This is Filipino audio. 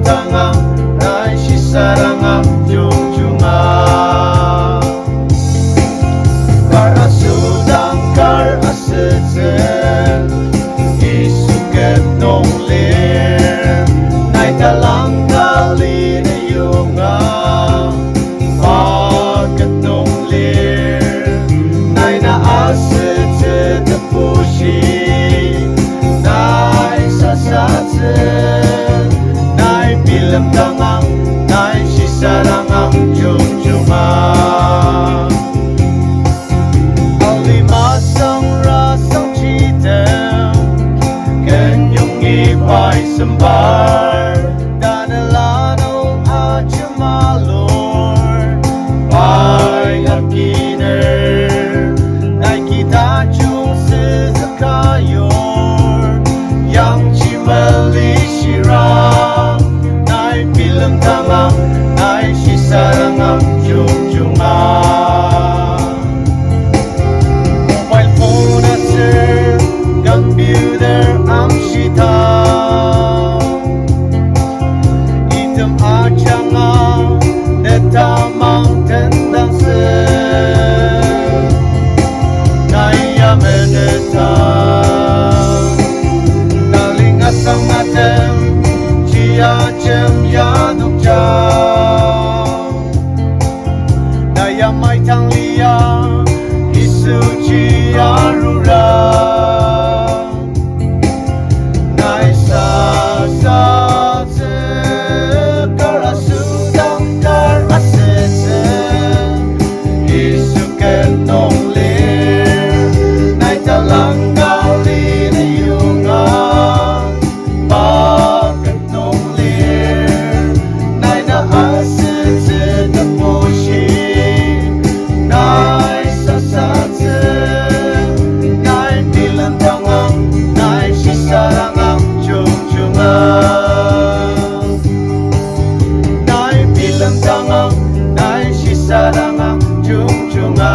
bilemdangang nai sisarangam jungjunga kar asudang kar asitsen isuket nong lir nai talang kali na yunga pagat nong lir nai na asitsen na pushi nai sasatsen nai bilemdangang nai sisarangam jungjunga alimasang rasang citem kenyong ipay sembar danalanong ajamalor pay akiner nai kita chung sezakayor yang cimali shirang nai bilemdangang nai sisarangam jungjunga mobile phone aser computer amshita item ajanga netamang tendang se naya meneta daling asam atem chia chem yaduk jam naya mai tang lia isu chia rura nai sa sa se kar asudang kar asitsen isu ket nong lir nai talang gali na yunga pagat nong lir nai na asitsen na pushi nai sasatsen nai bilemdangang nai sisarangam jungjunga nai bilemdangang nai sisarangam jungjunga